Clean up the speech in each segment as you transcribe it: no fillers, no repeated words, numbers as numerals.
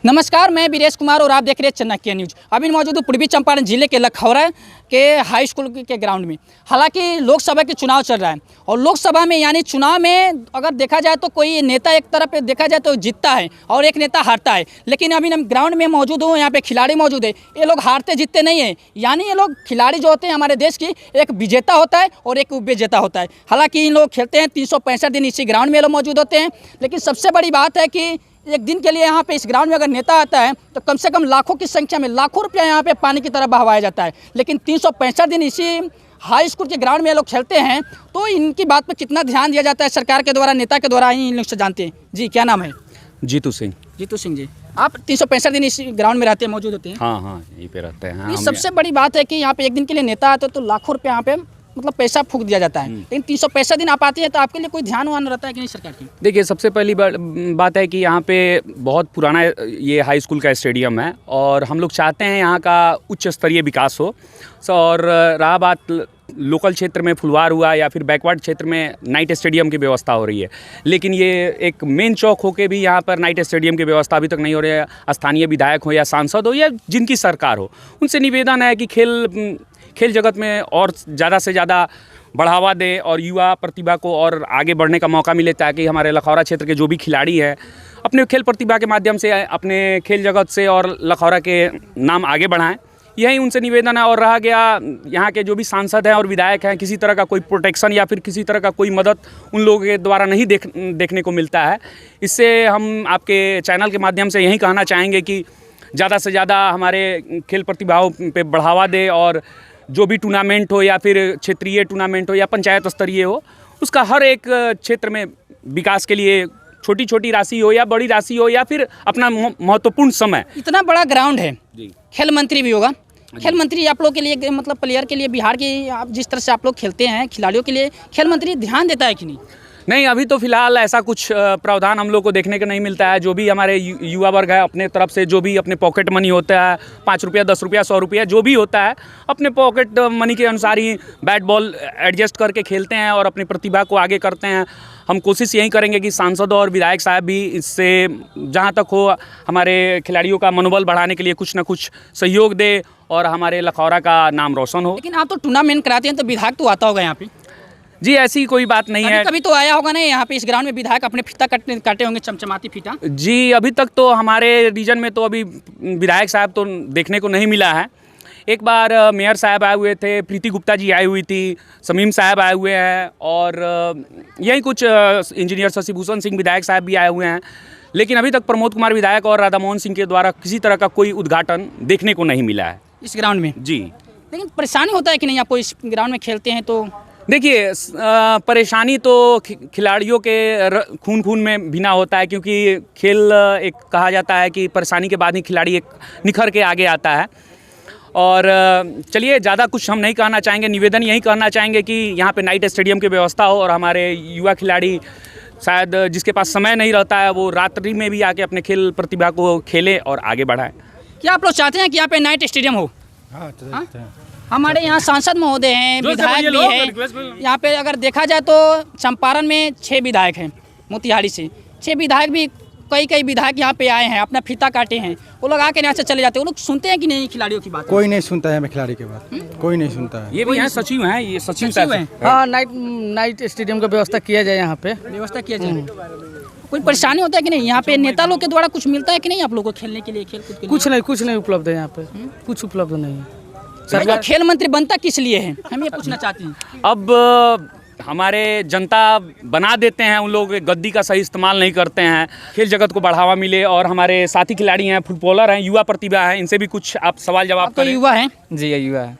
नमस्कार, मैं वीरेश कुमार और आप देख रहे हैं चाणक्य न्यूज। अभी मौजूद हूँ पूर्वी चंपारण जिले के लखौरा के हाई स्कूल के ग्राउंड में। हालांकि लोकसभा के चुनाव चल रहा है और लोकसभा में यानी चुनाव में अगर देखा जाए तो कोई नेता एक तरफ देखा जाए तो जीतता है और एक नेता हारता है। लेकिन अभी हम ग्राउंड में मौजूद हूँ, यहाँ पे खिलाड़ी मौजूद है। ये लोग हारते जीतते नहीं है, यानी ये लोग खिलाड़ी जो होते हैं हमारे देश की, एक विजेता होता है और एक उपविजेता होता है। हालाँकि इन लोग खेलते हैं 365 दिन इसी ग्राउंड में लोग मौजूद होते हैं। लेकिन सबसे बड़ी बात है कि एक दिन के लिए यहाँ पे इस ग्राउंड में अगर नेता आता है तो कम से कम लाखों की संख्या में लाखों रुपया यहाँ पे पानी की तरह बहवाया जाता है। लेकिन 365 दिन इसी हाई स्कूल के ग्राउंड में लोग खेलते हैं, तो इनकी बात पर कितना ध्यान दिया जाता है सरकार के द्वारा, नेता के द्वारा, इन लोग से जानते हैं। जी, क्या नाम है? जीतू सिंह। जीतू सिंह जी, आप 365 दिन इस ग्राउंड में रहते हैं, मौजूद होते हैं? हाँ, यहीं पे रहते हैं। ये सबसे बड़ी बात है कि यहाँ पे एक दिन के लिए नेता आता है तो लाखों रुपया यहाँ पे मतलब पैसा फूंक दिया जाता है। लेकिन 365 दिन आप आते हैं तो आपके लिए कोई ध्यान वान रहता है कि नहीं सरकार की? देखिए, सबसे पहली बात है कि यहाँ पे बहुत पुराना ये हाई स्कूल का स्टेडियम है और हम लोग चाहते हैं यहाँ का उच्च स्तरीय विकास हो। और रहा बात लोकल क्षेत्र में फुलवार हुआ या फिर बैकवर्ड क्षेत्र में नाइट स्टेडियम की व्यवस्था हो रही है, लेकिन ये एक मेन चौक होके भी यहाँ पर नाइट स्टेडियम की व्यवस्था अभी तक नहीं हो रही है। स्थानीय विधायक हो या सांसद हो या जिनकी सरकार हो, उनसे निवेदन है कि खेल जगत में और ज़्यादा से ज़्यादा बढ़ावा दें और युवा प्रतिभा को और आगे बढ़ने का मौका मिले, ताकि हमारे लखौरा क्षेत्र के जो भी खिलाड़ी हैं अपने खेल प्रतिभा के माध्यम से अपने खेल जगत से और लखौरा के नाम आगे बढ़ाएं। यही उनसे निवेदन है। और रहा गया यहाँ के जो भी सांसद हैं और विधायक हैं, किसी तरह का कोई प्रोटेक्शन या फिर किसी तरह का कोई मदद उन लोगों के द्वारा नहीं देखने को मिलता है। इससे हम आपके चैनल के माध्यम से यही कहना चाहेंगे कि ज़्यादा से ज़्यादा हमारे खेल प्रतिभाओं पे बढ़ावा दें और जो भी टूर्नामेंट हो या फिर क्षेत्रीय टूर्नामेंट हो या पंचायत स्तरीय हो, उसका हर एक क्षेत्र में विकास के लिए छोटी छोटी राशि हो या बड़ी राशि हो या फिर अपना महत्वपूर्ण समय। इतना बड़ा ग्राउंड है जी, खेल मंत्री भी होगा। खेल मंत्री आप लोग के लिए, मतलब प्लेयर के लिए, बिहार के आप जिस तरह से आप लोग खेलते हैं खिलाड़ियों के लिए, खेल मंत्री ध्यान देता है कि नहीं? नहीं, अभी तो फिलहाल ऐसा कुछ प्रावधान हम लोग को देखने को नहीं मिलता है। जो भी हमारे युवा वर्ग है अपने तरफ से जो भी अपने पॉकेट मनी होता है, 5 रुपया 10 रुपया 100 रुपया जो भी होता है, अपने पॉकेट मनी के अनुसार ही बैट बॉल एडजस्ट करके खेलते हैं और अपनी प्रतिभा को आगे करते हैं। हम कोशिश यही करेंगे कि सांसद और विधायक साहब भी इससे जहाँ तक हो हमारे खिलाड़ियों का मनोबल बढ़ाने के लिए कुछ ना कुछ सहयोग दे और हमारे लखौरा का नाम रोशन हो। लेकिन आप तो टूर्नामेंट कराते हैं तो विधायक तो आता होगा यहाँ पे? जी, ऐसी कोई बात नहीं है। कभी तो आया होगा ना यहाँ पे इस ग्राउंड में विधायक अपने फीता काटे होंगे, चमचमाती फीता? जी, अभी तक तो हमारे रीजन में तो अभी विधायक साहब तो देखने को नहीं मिला है। एक बार मेयर साहब आए हुए थे, प्रीति गुप्ता जी आई हुई थी, शमीम साहब आए हुए हैं और यही कुछ इंजीनियर शशिभूषण सिंह विधायक साहब भी आए हुए हैं। लेकिन अभी तक प्रमोद कुमार विधायक और राधा मोहन सिंह के द्वारा किसी तरह का कोई उद्घाटन देखने को नहीं मिला है इस ग्राउंड में। जी, लेकिन परेशानी होता है कि नहीं आपको इस ग्राउंड में खेलते हैं तो? देखिए, परेशानी तो खिलाड़ियों के खून में भिना होता है, क्योंकि खेल एक कहा जाता है कि परेशानी के बाद ही खिलाड़ी एक निखर के आगे आता है। और चलिए, ज़्यादा कुछ हम नहीं कहना चाहेंगे, निवेदन यही करना चाहेंगे कि यहाँ पे नाइट स्टेडियम की व्यवस्था हो और हमारे युवा खिलाड़ी शायद जिसके पास समय नहीं रहता है वो रात्रि में भी आके अपने खेल प्रतिभा को खेले और आगे बढ़ाएं। क्या आप लोग चाहते हैं कि यहाँ पे नाइट स्टेडियम हो? हाँ? हमारे यहाँ सांसद महोदय हैं, विधायक भी है। यहाँ पे अगर देखा जाए तो चंपारण में 6 विधायक हैं, मोतिहारी से 6 विधायक भी, कई विधायक यहाँ पे आए हैं, अपना फीता काटे हैं। वो लोग आके यहाँ से चले जाते हैं। वो लोग सुनते हैं कि नहीं खिलाड़ियों की बात? कोई नहीं सुनता है खिलाड़ी की बात, कोई नहीं सुनता है। ये भी यहाँ सचिव हैं, ये सचिव हैं। हाँ, नाइट स्टेडियम का व्यवस्था किया जाए, यहाँ पे व्यवस्था किया जाए। कोई परेशानी होता है कि नहीं यहाँ पे? नेता लोग के द्वारा कुछ मिलता है कि नहीं आप लोग को खेलने के लिए, खेल कूद के लिए? कुछ नहीं उपलब्ध है यहाँ पे, कुछ उपलब्ध नहीं है। सरकार खेल मंत्री बनता किस लिए है, हम ये पूछना चाहते हैं। अब हमारे जनता बना देते हैं, उन लोग गद्दी का सही इस्तेमाल नहीं करते हैं। खेल जगत को बढ़ावा मिले और हमारे साथी खिलाड़ी हैं, फुटबॉलर हैं, युवा प्रतिभा हैं, इनसे भी कुछ आप सवाल जवाब करें। युवा हैं? जी, युवा है।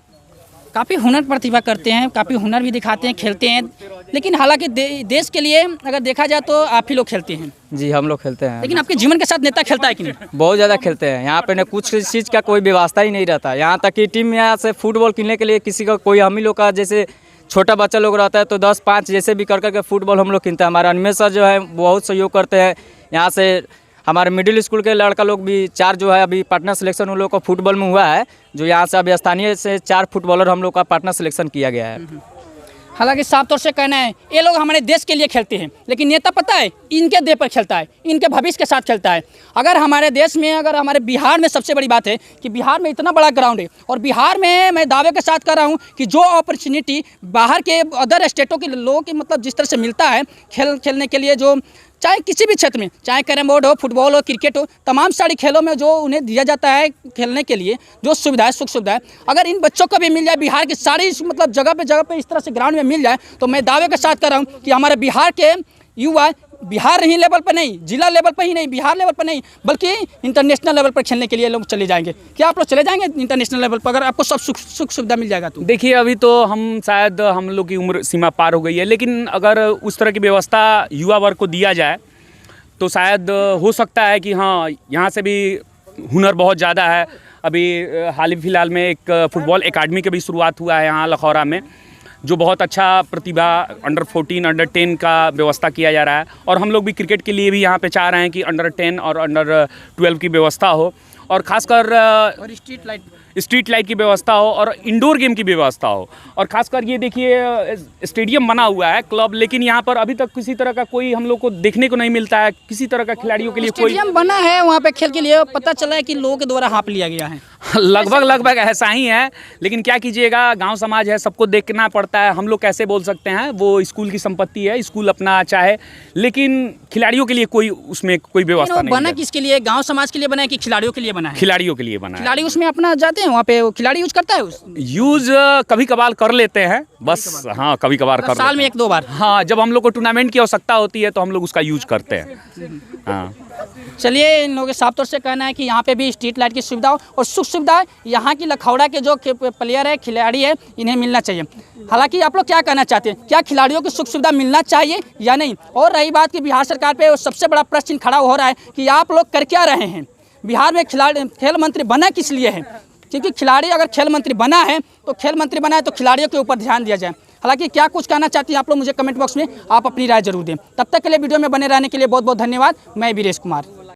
काफ़ी हुनर प्रतिभा करते हैं, काफ़ी हुनर भी दिखाते हैं, खेलते हैं। लेकिन हालांकि देश के लिए अगर देखा जाए तो आप ही लोग खेलते हैं। जी, हम लोग खेलते हैं। लेकिन आपके जीवन के साथ नेता खेलता है कि नहीं? बहुत ज़्यादा खेलते हैं। यहाँ पे न कुछ चीज़ का कोई व्यवस्था ही नहीं रहता। यहाँ तक कि टीम में यहाँ से फुटबॉल खेलने के लिए किसी का कोई, हम ही लोग का जैसे छोटा बच्चा लोग रहता है तो 10-5 जैसे भी कर करके फुटबॉल हम लोग खेलते हैं। हमारे अनमेश सर जो है बहुत सहयोग करते हैं। यहाँ से हमारे मिडिल स्कूल के लड़का लोग भी 4 जो है अभी पार्टनर सिलेक्शन उन लोग का फुटबॉल में हुआ है, जो यहाँ से अभी स्थानीय से 4 फुटबॉलर हम लोग का पार्टनर सिलेक्शन किया गया है। हालांकि साफ तौर से कहना है ये लोग हमारे देश के लिए खेलते हैं, लेकिन नेता पता है इनके देह पर खेलता है, इनके भविष्य के साथ खेलता है। अगर हमारे देश में, अगर हमारे बिहार में, सबसे बड़ी बात है कि बिहार में इतना बड़ा ग्राउंड है और बिहार में मैं दावे के साथ कर रहा हूँ कि जो अपॉर्चुनिटी बाहर के अदर स्टेटों के लोगों की मतलब जिस तरह से मिलता है खेलने के लिए, जो चाहे किसी भी क्षेत्र में, चाहे कैरम बोर्ड हो, फुटबॉल हो, क्रिकेट हो, तमाम सारी खेलों में जो उन्हें दिया जाता है खेलने के लिए जो सुविधाएं, सुख सुविधाएं, अगर इन बच्चों को भी मिल जाए बिहार की सारी मतलब जगह पे इस तरह से ग्राउंड में मिल जाए, तो मैं दावे के साथ कर रहा हूँ कि हमारे बिहार के युवा बिहार ही लेवल पर नहीं, जिला लेवल पर ही नहीं, बिहार लेवल पर नहीं, बल्कि इंटरनेशनल लेवल पर खेलने के लिए लोग चले जाएंगे। क्या आप लोग चले जाएंगे इंटरनेशनल लेवल पर अगर आपको सब सुख सुविधा मिल जाएगा तो? देखिए, अभी तो हम लोग की उम्र सीमा पार हो गई है, लेकिन अगर उस तरह की व्यवस्था युवा वर्ग को दिया जाए तो शायद हो सकता है कि हाँ, यहाँ से भी हुनर बहुत ज़्यादा है। अभी हाल ही फिलहाल में एक फुटबॉल एकेडमी की भी शुरुआत हुआ है यहाँ लखौरा में, जो बहुत अच्छा प्रतिभा अंडर 14, अंडर 10 का व्यवस्था किया जा रहा है। और हम लोग भी क्रिकेट के लिए भी यहाँ पे चाह रहे हैं कि अंडर 10 और अंडर 12 की व्यवस्था हो, और ख़ासकर और स्ट्रीट लाइट की व्यवस्था हो और इंडोर गेम की व्यवस्था हो। और ख़ासकर ये देखिए स्टेडियम बना हुआ है क्लब, लेकिन यहाँ पर अभी तक किसी तरह का कोई हम लोग को देखने को नहीं मिलता है, किसी तरह का खिलाड़ियों के लिए कोई स्टेडियम बना है वहाँ पे खेल के लिए, पता चला है कि लोगों के द्वारा हाँप लिया गया है। लगभग ऐसा ही है, लेकिन क्या कीजिएगा, गांव समाज है, सबको देखना पड़ता है। हम लोग कैसे बोल सकते हैं, वो स्कूल की संपत्ति है, स्कूल अपना चाहे, लेकिन खिलाड़ियों के लिए कोई उसमें कोई व्यवस्था नहीं बना है। किसके लिए? गांव समाज के लिए बना है कि खिलाड़ियों के लिए बना है? खिलाड़ियों के लिए बना है। खिलाड़ी उसमें अपना जाते हैं वहाँ पे, खिलाड़ी यूज करता है यूज कभी कभार कर लेते हैं बस, हाँ कभी कभार कर साल में 1-2 बार। हाँ, जब हम लोग को टूर्नामेंट की आवश्यकता होती है तो हम लोग उसका यूज करते हैं। हाँ, चलिए, इन लोगों के साफ तौर से कहना है कि यहाँ पे भी स्ट्रीट लाइट की सुविधा हो और सुख सुविधा यहाँ की लखौड़ा के जो प्लेयर है, खिलाड़ी है, इन्हें मिलना चाहिए। हालांकि आप लोग क्या कहना चाहते हैं, क्या खिलाड़ियों को सुख सुविधा मिलना चाहिए या नहीं? और रही बात कि बिहार सरकार पे सबसे बड़ा प्रश्न खड़ा हो रहा है कि आप लोग कर क्या रहे हैं? बिहार में खेल मंत्री बना किस लिए है? क्योंकि खिलाड़ी अगर खेल मंत्री बना है तो खिलाड़ियों के ऊपर ध्यान दिया जाए। हालांकि क्या कुछ कहना चाहती हैं आप लोग, मुझे कमेंट बॉक्स में आप अपनी राय जरूर दें। तब तक के लिए वीडियो में बने रहने के लिए बहुत बहुत धन्यवाद। मैं वीरेश कुमार।